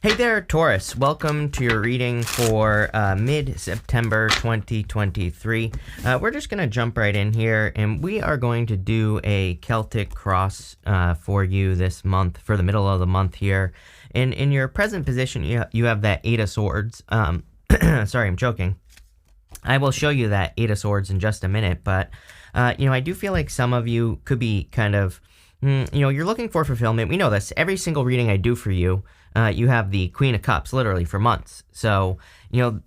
Hey there, Taurus. Welcome to your reading for mid-September 2023. We're just going to jump right in here, and we are going to do a Celtic Cross for you this month, for the middle of the month here. And in your present position, you have that Eight of Swords. Sorry, I'm joking. I will show you that Eight of Swords in just a minute, but, I do feel like some of you could be kind of, you're looking for fulfillment. We know this. Every single reading I do for you, you have the Queen of Cups, literally, for months. So,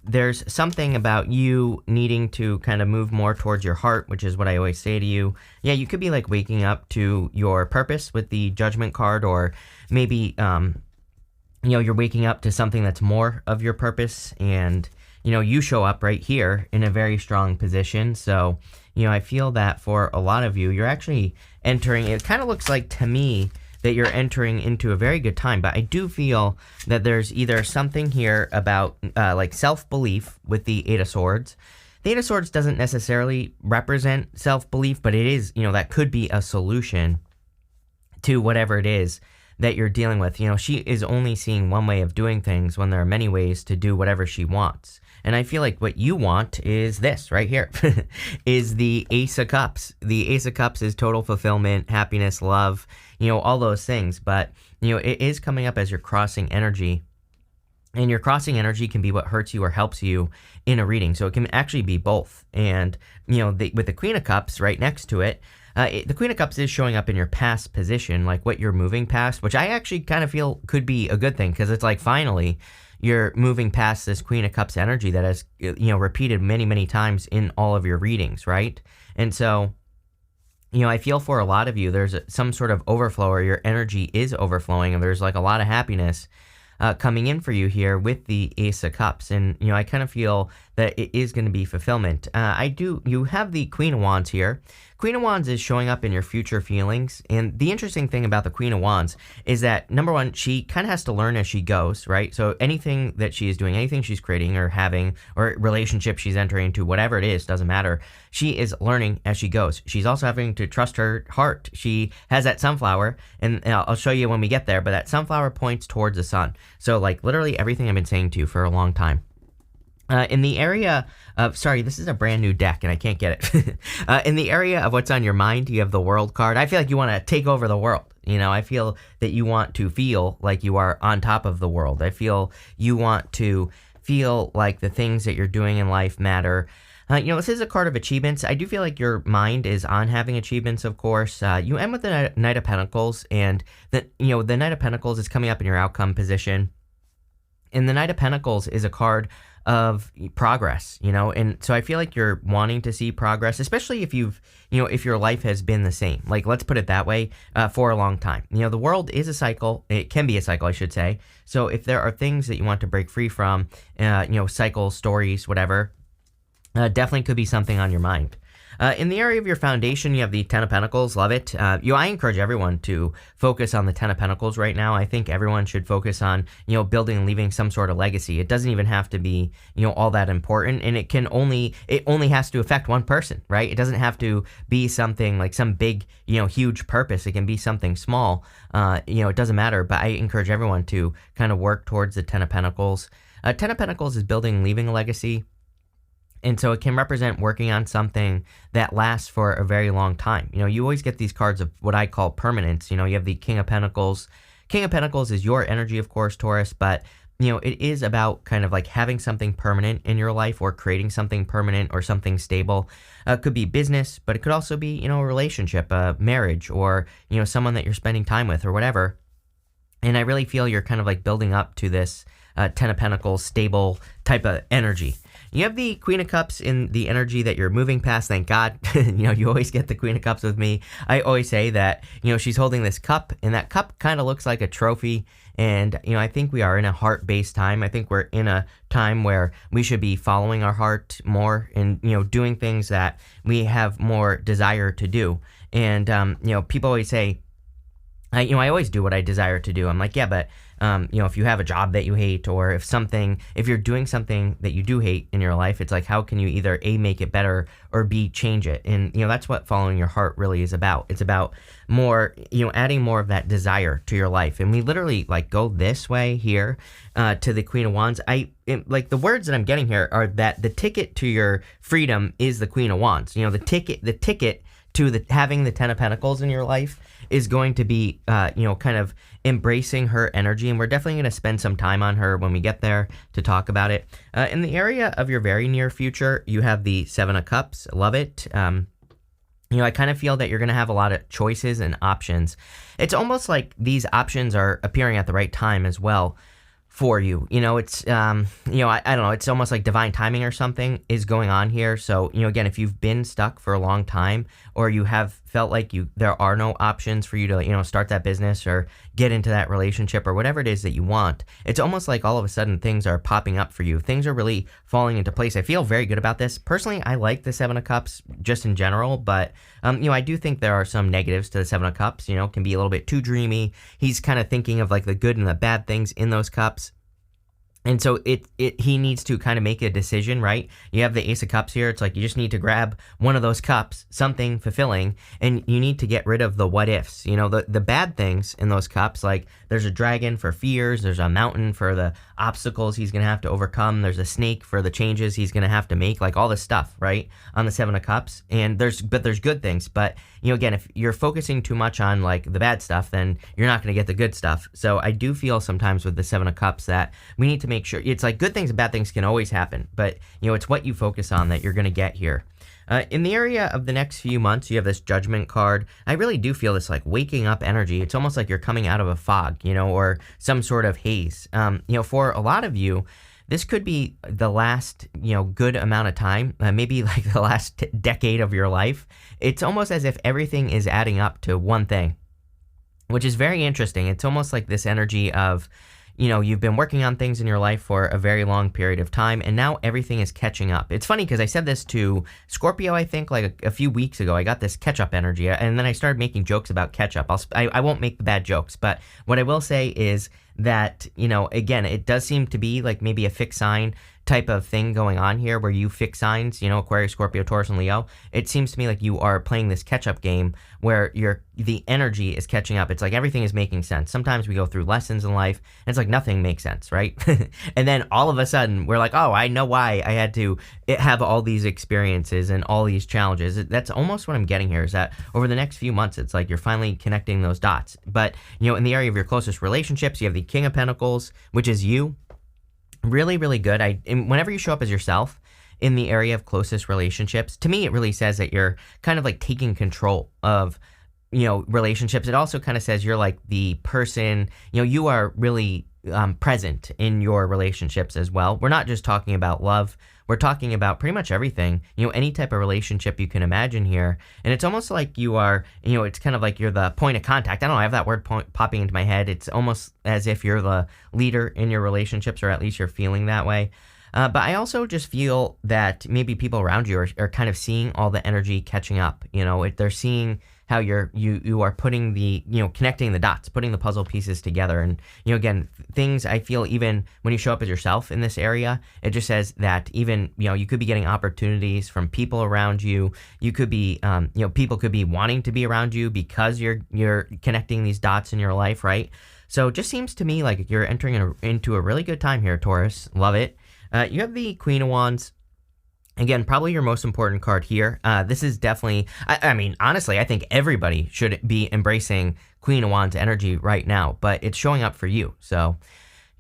there's something about you needing to kind of move more towards your heart, which is what I always say to you. Yeah, you could be like waking up to your purpose with the Judgment card, or maybe, you're waking up to something that's more of your purpose, and, you show up right here in a very strong position. So, I feel that for a lot of you, you're actually entering, it kind of looks like to me that you're entering into a very good time, but I do feel that there's either something here about like self-belief with the Eight of Swords. The Eight of Swords doesn't necessarily represent self-belief, but it is, that could be a solution to whatever it is that you're dealing with. She is only seeing one way of doing things when there are many ways to do whatever she wants. And I feel like what you want is this right here, is the Ace of Cups. The Ace of Cups is total fulfillment, happiness, love, all those things. But, it is coming up as you're crossing energy. And your crossing energy can be what hurts you or helps you in a reading. So it can actually be both. And, with the Queen of Cups right next to it, the Queen of Cups is showing up in your past position, like what you're moving past, which I actually kind of feel could be a good thing, because it's like finally you're moving past this Queen of Cups energy that has, repeated many, many times in all of your readings, right? And so, I feel for a lot of you, there's some sort of overflow, or your energy is overflowing, and there's like a lot of happiness coming in for you here with the Ace of Cups. And, I kind of feel that it is going to be fulfillment. You have the Queen of Wands here. Queen of Wands is showing up in your future feelings. And the interesting thing about the Queen of Wands is that, number one, she kind of has to learn as she goes, right? So anything that she is doing, anything she's creating or having, or relationship she's entering into, whatever it is, doesn't matter. She is learning as she goes. She's also having to trust her heart. She has that sunflower, and I'll show you when we get there, but that sunflower points towards the sun. So like literally everything I've been saying to you for a long time. In the area of, sorry, this is a brand new deck and I can't get it. In the area of what's on your mind, you have the World card. I feel like you want to take over the world. I feel that you want to feel like you are on top of the world. I feel you want to feel like the things that you're doing in life matter. This is a card of achievements. I do feel like your mind is on having achievements, of course. You end with the Knight of Pentacles, and the Knight of Pentacles is coming up in your outcome position. And the Knight of Pentacles is a card of progress, and so I feel like you're wanting to see progress, especially if if your life has been the same, like, let's put it that way, for a long time. The world is a cycle. It can be a cycle, I should say. So if there are things that you want to break free from, cycles, stories, whatever, definitely could be something on your mind. In the area of your foundation, you have the Ten of Pentacles. Love it. I encourage everyone to focus on the Ten of Pentacles right now. I think everyone should focus on, building and leaving some sort of legacy. It doesn't even have to be, all that important. And it only has to affect one person, right? It doesn't have to be something like some big, huge purpose. It can be something small. It doesn't matter. But I encourage everyone to kind of work towards the Ten of Pentacles. Ten of Pentacles is building and leaving a legacy. And so it can represent working on something that lasts for a very long time. You always get these cards of what I call permanence. You have the King of Pentacles. King of Pentacles is your energy, of course, Taurus, but, it is about kind of like having something permanent in your life, or creating something permanent or something stable. It could be business, but it could also be, a relationship, a marriage, or, someone that you're spending time with or whatever. And I really feel you're kind of like building up to this Ten of Pentacles stable type of energy. You have the Queen of Cups in the energy that you're moving past, thank God. You always get the Queen of Cups with me. I always say that, she's holding this cup, and that cup kind of looks like a trophy. And, I think we are in a heart-based time. I think we're in a time where we should be following our heart more and, doing things that we have more desire to do. And, people always say, I always do what I desire to do. I'm like, yeah, but if you have a job that you hate, or if you're doing something that you do hate in your life, it's like, how can you either A, make it better, or B, change it? And, that's what following your heart really is about. It's about more, adding more of that desire to your life. And we literally like go this way here to the Queen of Wands. Like the words that I'm getting here are that the ticket to your freedom is the Queen of Wands. The ticket to having the Ten of Pentacles in your life is going to be, kind of embracing her energy. And we're definitely going to spend some time on her when we get there to talk about it. In the area of your very near future, you have the Seven of Cups. Love it. I kind of feel that you're going to have a lot of choices and options. It's almost like these options are appearing at the right time as well for you. It's, I don't know, it's almost like divine timing or something is going on here. So, again, if you've been stuck for a long time, or you have felt like there are no options for you to, start that business or get into that relationship or whatever it is that you want, it's almost like all of a sudden things are popping up for you. Things are really falling into place. I feel very good about this. Personally, I like the Seven of Cups just in general, but, I do think there are some negatives to the Seven of Cups, can be a little bit too dreamy. He's kind of thinking of like the good and the bad things in those cups. And so he needs to kind of make a decision, right? You have the Ace of Cups here. It's like you just need to grab one of those cups, something fulfilling, and you need to get rid of the what ifs. The bad things in those cups, like there's a dragon for fears, there's a mountain for the obstacles he's going to have to overcome, there's a snake for the changes he's going to have to make, like all this stuff, right? On the Seven of Cups. And there's good things, but again, if you're focusing too much on like the bad stuff, then you're not going to get the good stuff. So I do feel sometimes with the Seven of Cups that we need to make sure, it's like good things and bad things can always happen, but it's what you focus on that you're going to get here. In the area of the next few months, you have this Judgment card. I really do feel this like waking up energy. It's almost like you're coming out of a fog, or some sort of haze. For a lot of you, this could be the last, good amount of time, maybe like the last decade of your life. It's almost as if everything is adding up to one thing, which is very interesting. It's almost like this energy of, you've been working on things in your life for a very long period of time, and now everything is catching up. It's funny because I said this to Scorpio, I think, like a few weeks ago. I got this catch-up energy, and then I started making jokes about catch-up. I won't make the bad jokes, but what I will say is that, again, it does seem to be like maybe a fixed sign type of thing going on here where you fix signs, Aquarius, Scorpio, Taurus, and Leo. It seems to me like you are playing this catch-up game where the energy is catching up. It's like everything is making sense. Sometimes we go through lessons in life and it's like nothing makes sense, right? And then all of a sudden we're like, oh, I know why I had to have all these experiences and all these challenges. That's almost what I'm getting here, is that over the next few months, it's like you're finally connecting those dots. But, in the area of your closest relationships, you have the King of Pentacles, which is you. Really, really good. And whenever you show up as yourself in the area of closest relationships, to me, it really says that you're kind of like taking control of, relationships. It also kind of says you're like the person, you are really present in your relationships as well. We're not just talking about love. We're talking about pretty much everything, any type of relationship you can imagine here. And it's almost like you are, it's kind of like you're the point of contact. I don't know, I have that word popping into my head. It's almost as if you're the leader in your relationships, or at least you're feeling that way. But I also just feel that maybe people around you are kind of seeing all the energy catching up. They're seeing how you are putting the, connecting the dots, putting the puzzle pieces together. And, again, things I feel even when you show up as yourself in this area, it just says that even, you could be getting opportunities from people around you. You could be, people could be wanting to be around you because you're connecting these dots in your life, right? So it just seems to me like you're entering into a really good time here, Taurus. Love it. You have the Queen of Wands. Again, probably your most important card here. This is definitely, I mean, honestly, I think everybody should be embracing Queen of Wands energy right now, but it's showing up for you. So,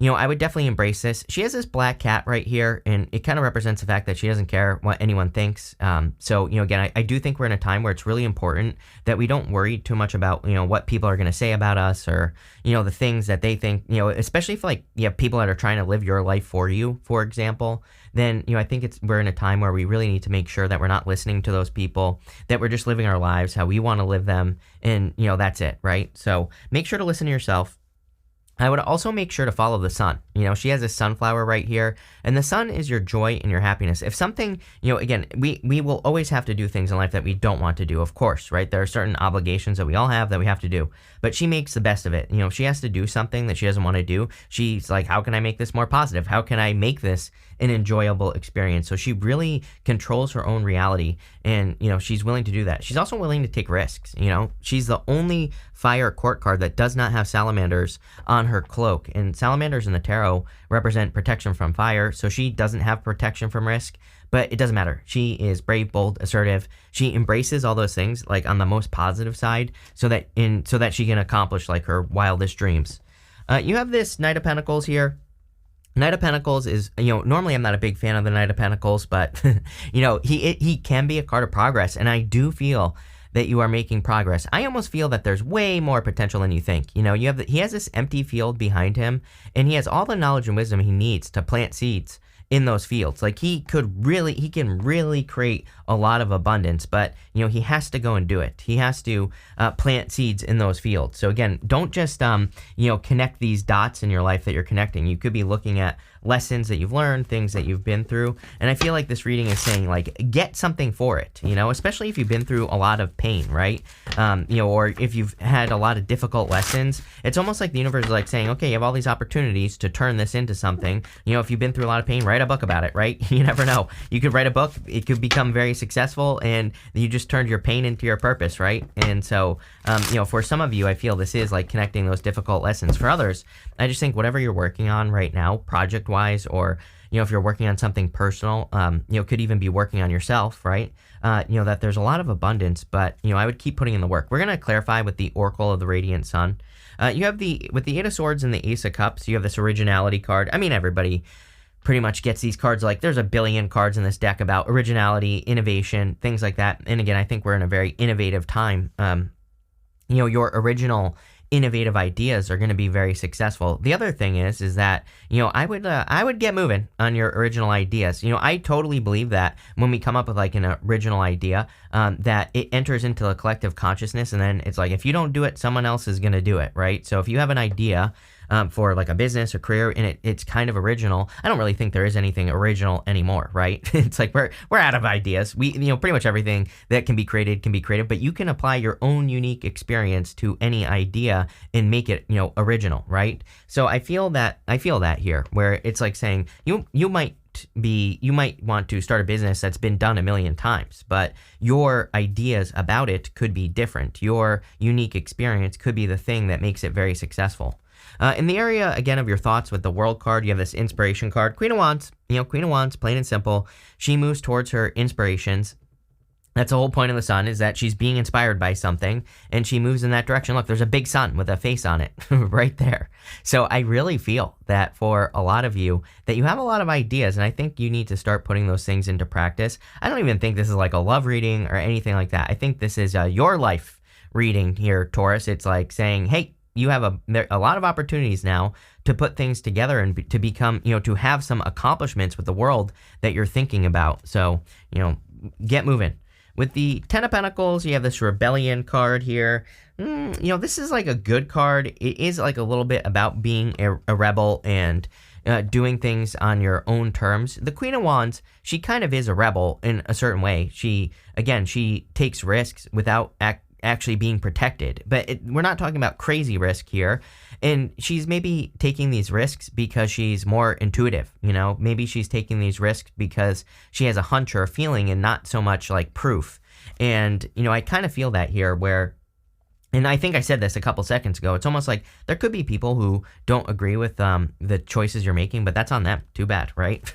I would definitely embrace this. She has this black cat right here, and it kind of represents the fact that she doesn't care what anyone thinks. So, again, I do think we're in a time where it's really important that we don't worry too much about, what people are going to say about us, or, the things that they think, especially if like, people that are trying to live your life for you, for example, then, I think we're in a time where we really need to make sure that we're not listening to those people, that we're just living our lives how we want to live them. And, that's it, right? So make sure to listen to yourself. I would also make sure to follow the sun. You know, she has a sunflower right here, and the sun is your joy and your happiness. If something, you know, again, we will always have to do things in life that we don't want to do, of course, right? There are certain obligations that we all have that we have to do, but she makes the best of it. You know, she has to do something that she doesn't want to do. She's like, how can I make this more positive? How can I make this an enjoyable experience? So she really controls her own reality, and, you know, she's willing to do that. She's also willing to take risks. You know, she's the only fire court card that does not have salamanders on her cloak, and salamanders in the tarot represent protection from fire, so she doesn't have protection from risk, but it doesn't matter. She is brave, bold, assertive. She embraces all those things like on the most positive side, so that she can accomplish like her wildest dreams. You have this Knight of Pentacles here. Knight of Pentacles is, you know, normally I'm not a big fan of the Knight of Pentacles, but you know, he can be a card of progress, and I do feel that you are making progress. I almost feel that there's way more potential than you think. You know, he has this empty field behind him, and he has all the knowledge and wisdom he needs to plant seeds in those fields. Like he can really create a lot of abundance, but, you know, he has to go and do it. He has to plant seeds in those fields. So again, don't just, you know, connect these dots in your life that you're connecting. You could be looking at lessons that you've learned, things that you've been through. And I feel like this reading is saying, like, get something for it, you know, especially if you've been through a lot of pain, right? You know, or if you've had a lot of difficult lessons, it's almost like the universe is like saying, okay, you have all these opportunities to turn this into something. You know, if you've been through a lot of pain, write a book about it, right? You never know. You could write a book, it could become very successful, and you just turned your pain into your purpose, right? And so, you know, for some of you, I feel this is like connecting those difficult lessons. For others, I just think whatever you're working on right now, project-wise, or, you know, if you're working on something personal, you know, could even be working on yourself, right? You know, that there's a lot of abundance, but, you know, I would keep putting in the work. We're going to clarify with the Oracle of the Radiant Sun. You have with the Eight of Swords and the Ace of Cups, you have this originality card. I mean, everybody pretty much gets these cards. Like, there's a billion cards in this deck about originality, innovation, things like that. And again, I think we're in a very innovative time. You know, your original innovative ideas are going to be very successful. The other thing is that, you know, I would get moving on your original ideas. You know, I totally believe that when we come up with like an original idea, that it enters into the collective consciousness, and then it's like, if you don't do it, someone else is going to do it, right? So if you have an idea for like a business or career, and it's kind of original, I don't really think there is anything original anymore, right? It's like we're out of ideas. You know, pretty much everything that can be created, but you can apply your own unique experience to any idea and make it, you know, original, right? So I feel that here, where it's like saying you might want to start a business that's been done a million times, but your ideas about it could be different. Your unique experience could be the thing that makes it very successful. In the area, again, of your thoughts with the World card, you have this Inspiration card. Queen of Wands, you know, Queen of Wands, plain and simple. She moves towards her inspirations. That's the whole point of the sun, is that she's being inspired by something, and she moves in that direction. Look, there's a big sun with a face on it right there. So I really feel that for a lot of you, that you have a lot of ideas, and I think you need to start putting those things into practice. I don't even think this is like a love reading or anything like that. I think this is your life reading here, Taurus. It's like saying, hey, you have a lot of opportunities now to put things together and to become, you know, to have some accomplishments with the world that you're thinking about. So, you know, get moving. With the Ten of Pentacles, you have this Rebellion card here. You know, this is like a good card. It is like a little bit about being a rebel and doing things on your own terms. The Queen of Wands, she kind of is a rebel in a certain way. She takes risks without actually being protected, but we're not talking about crazy risk here. And she's maybe taking these risks because she's more intuitive, you know, maybe she's taking these risks because she has a hunch or a feeling and not so much like proof. And, you know, I kind of feel that here where, and I think I said this a couple seconds ago, it's almost like there could be people who don't agree with the choices you're making, but that's on them. Too bad, right?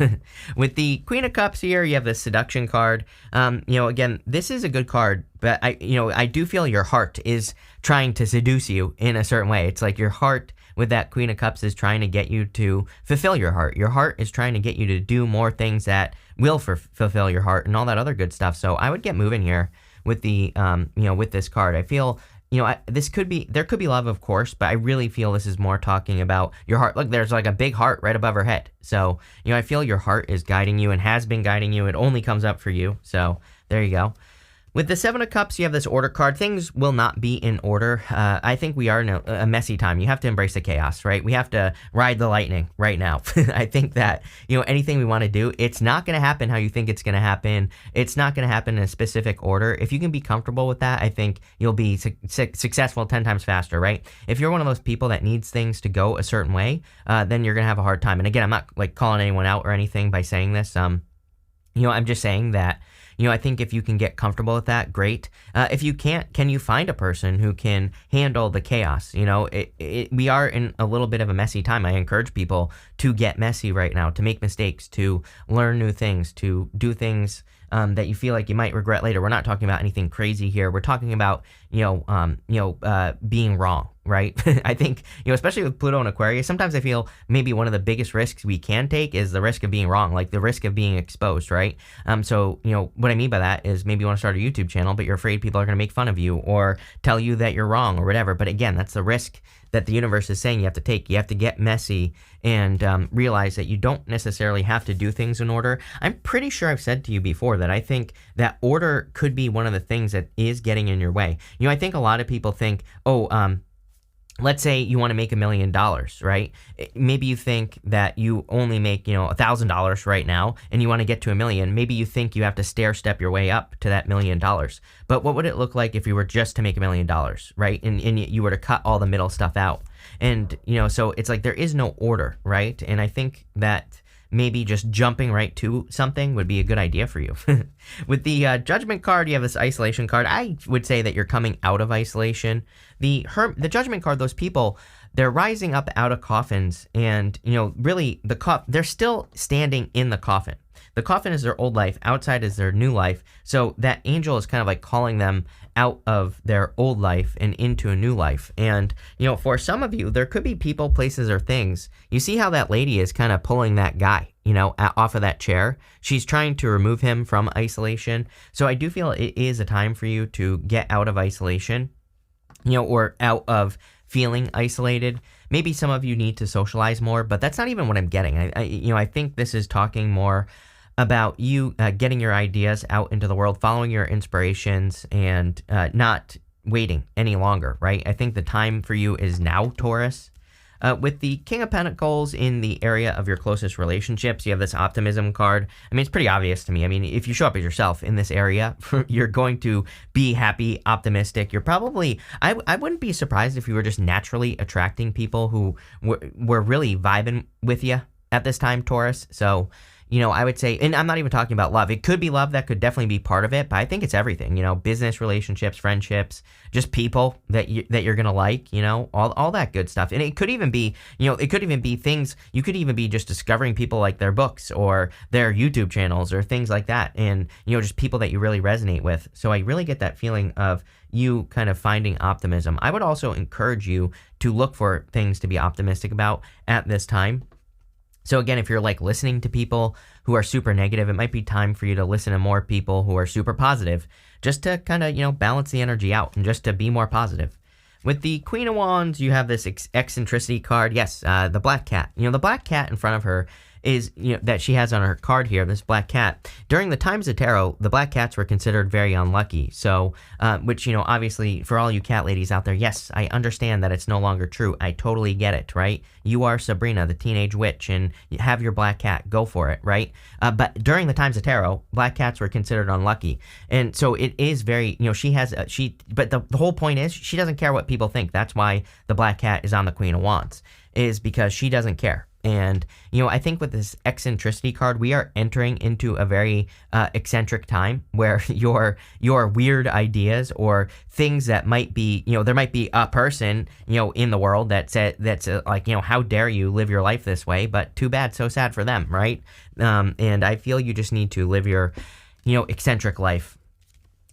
With the Queen of Cups here, you have the Seduction card. You know, again, this is a good card, but I do feel your heart is trying to seduce you in a certain way. It's like your heart with that Queen of Cups is trying to get you to fulfill your heart. Your heart is trying to get you to do more things that will fulfill your heart and all that other good stuff. So I would get moving here with the, you know, with this card. I feel, you know, there could be love, of course, but I really feel this is more talking about your heart. Look, there's like a big heart right above her head. So, you know, I feel your heart is guiding you and has been guiding you. It only comes up for you. So there you go. With the Seven of Cups, you have this order card. Things will not be in order. I think we are in a messy time. You have to embrace the chaos, right? We have to ride the lightning right now. I think that, anything we want to do, it's not going to happen how you think it's going to happen. It's not going to happen in a specific order. If you can be comfortable with that, I think you'll be successful 10 times faster, right? If you're one of those people that needs things to go a certain way, then you're going to have a hard time. And again, I'm not like calling anyone out or anything by saying this. I'm just saying that, I think if you can get comfortable with that, great. If you can't, can you find a person who can handle the chaos? We are in a little bit of a messy time. I encourage people to get messy right now, to make mistakes, to learn new things, to do things that you feel like you might regret later. We're not talking about anything crazy here. We're talking about, being wrong, right? I think, especially with Pluto and Aquarius, sometimes I feel maybe one of the biggest risks we can take is the risk of being wrong, like the risk of being exposed, right? So, what I mean by that is maybe you want to start a YouTube channel, but you're afraid people are going to make fun of you or tell you that you're wrong or whatever. But again, that's the risk that the universe is saying you have to take. You have to get messy and realize that you don't necessarily have to do things in order. I'm pretty sure I've said to you before that I think that order could be one of the things that is getting in your way. I think a lot of people think, let's say you want to make $1 million, right? Maybe you think that you only make, $1,000 right now and you want to get to $1 million. Maybe you think you have to stair step your way up to that $1 million. But what would it look like if you were just to make $1 million, right? And you were to cut all the middle stuff out. And, so it's like there is no order, right? And I think that maybe just jumping right to something would be a good idea for you. With the Judgment card, you have this Isolation card. I would say that you're coming out of isolation. The Judgment card, those people, they're rising up out of coffins, and really they're still standing in the coffin. The coffin is their old life, outside is their new life. So that angel is kind of like calling them out of their old life and into a new life. And, for some of you, there could be people, places, or things. You see how that lady is kind of pulling that guy, off of that chair. She's trying to remove him from isolation. So I do feel it is a time for you to get out of isolation, or out of feeling isolated. Maybe some of you need to socialize more, but that's not even what I'm getting. I think this is talking more about you getting your ideas out into the world, following your inspirations, and not waiting any longer, right? I think the time for you is now, Taurus. With the King of Pentacles in the area of your closest relationships, you have this Optimism card. I mean, it's pretty obvious to me. I mean, if you show up as yourself in this area, you're going to be happy, optimistic. You're probably, I wouldn't be surprised if you were just naturally attracting people who were really vibing with you at this time, Taurus. So, I would say, and I'm not even talking about love. It could be love. That could definitely be part of it, but I think it's everything, business, relationships, friendships, just people that you're going to like, all that good stuff. And it could even be, things, you could even be just discovering people like their books or their YouTube channels or things like that. And, just people that you really resonate with. So I really get that feeling of you kind of finding optimism. I would also encourage you to look for things to be optimistic about at this time. So again, if you're like listening to people who are super negative, it might be time for you to listen to more people who are super positive, just to kind of, balance the energy out and just to be more positive. With the Queen of Wands, you have this eccentricity card. Yes, the black cat. The black cat in front of her is, that she has on her card here, this black cat. During the times of tarot, the black cats were considered very unlucky. So, which, obviously, for all you cat ladies out there, yes, I understand that it's no longer true. I totally get it, right? You are Sabrina, the teenage witch, and you have your black cat. Go for it, right? But during the times of tarot, black cats were considered unlucky. And so it is very, but the whole point is she doesn't care what people think. That's why the black cat is on the Queen of Wands, is because she doesn't care. And, I think with this eccentricity card, we are entering into a very eccentric time where your weird ideas or things that might be, there might be a person, in the world that's like, how dare you live your life this way? But too bad, so sad for them, right? And I feel you just need to live your, eccentric life.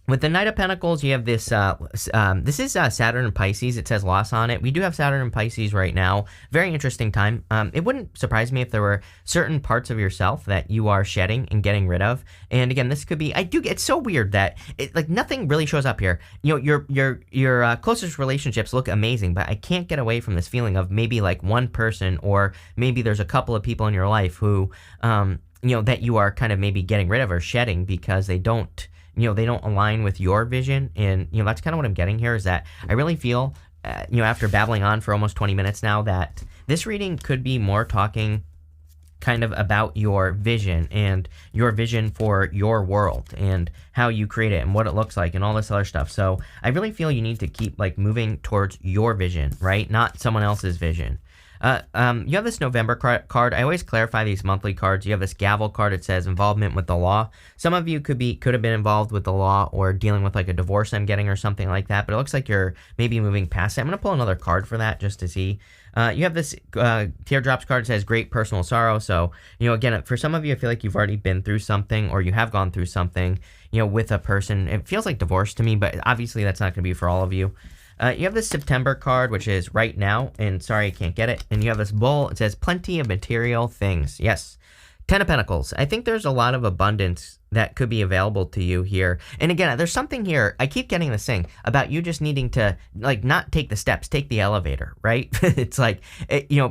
With the Knight of Pentacles, you have this, this is Saturn and Pisces. It says loss on it. We do have Saturn and Pisces right now. Very interesting time. It wouldn't surprise me if there were certain parts of yourself that you are shedding and getting rid of. And again, this could be, it's so weird that nothing really shows up here. Your closest relationships look amazing, but I can't get away from this feeling of maybe like one person, or maybe there's a couple of people in your life who, that you are kind of maybe getting rid of or shedding because they don't they don't align with your vision. And, that's kind of what I'm getting here, is that I really feel, after babbling on for almost 20 minutes now, that this reading could be more talking kind of about your vision and your vision for your world and how you create it and what it looks like and all this other stuff. So I really feel you need to keep like moving towards your vision, right? Not someone else's vision. You have this November card. I always clarify these monthly cards. You have this gavel card. It says involvement with the law. Some of you could have been involved with the law or dealing with like a divorce I'm getting or something like that, but it looks like you're maybe moving past it. I'm going to pull another card for that just to see. You have this teardrops card. It says great personal sorrow. So, again, for some of you, I feel like you've already been through something or you have gone through something, with a person. It feels like divorce to me, but obviously that's not going to be for all of you. You have this September card, which is right now, and sorry I can't get it. And you have this bull. It says plenty of material things. Yes. 10 of Pentacles. I think there's a lot of abundance that could be available to you here. And again, there's something here. I keep getting this thing about you just needing to, like, not take the steps, take the elevator, right? It's like,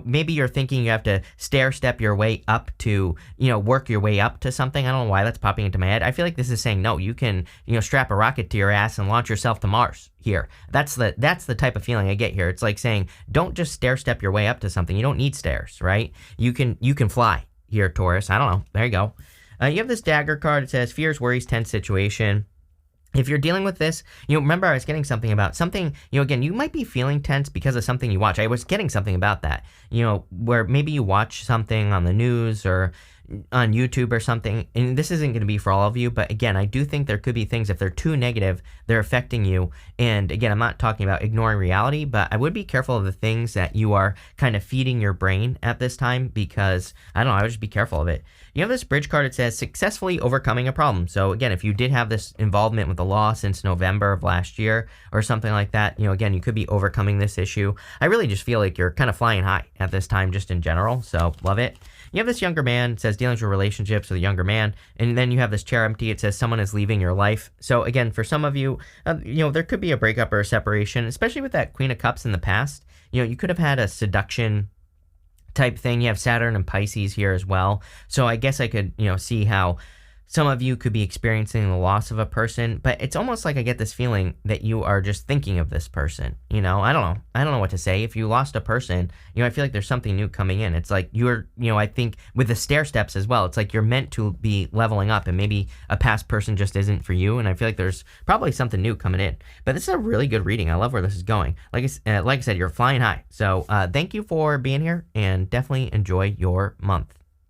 maybe you're thinking you have to stair step your way up to, work your way up to something. I don't know why that's popping into my head. I feel like this is saying, no, you can, strap a rocket to your ass and launch yourself to Mars here. That's the type of feeling I get here. It's like saying, don't just stair step your way up to something. You don't need stairs, right? You can fly here, Taurus. I don't know. There you go. You have this dagger card. It says fears, worries, tense situation. If you're dealing with this, remember I was getting something about something, again, you might be feeling tense because of something you watch. I was getting something about that, where maybe you watch something on the news or on YouTube or something, and this isn't going to be for all of you, but again, I do think there could be things, if they're too negative, they're affecting you. And again, I'm not talking about ignoring reality, but I would be careful of the things that you are kind of feeding your brain at this time, because I don't know, I would just be careful of it. You have this bridge card. It says successfully overcoming a problem. So again, if you did have this involvement with the law since November of last year or something like that, again, you could be overcoming this issue. I really just feel like you're kind of flying high at this time, just in general. So love it. You have this younger man. It says dealings with relationships with a younger man. And then you have this chair empty. It says someone is leaving your life. So again, for some of you, there could be a breakup or a separation, especially with that Queen of Cups in the past. You could have had a seduction type thing. You have Saturn and Pisces here as well. So I guess I could, see how some of you could be experiencing the loss of a person, but it's almost like I get this feeling that you are just thinking of this person. I don't know what to say. If you lost a person, I feel like there's something new coming in. It's like you're, I think with the stair steps as well, it's like you're meant to be leveling up, and maybe a past person just isn't for you. And I feel like there's probably something new coming in, but this is a really good reading. I love where this is going. Like I said, you're flying high. So thank you for being here, and definitely enjoy your month.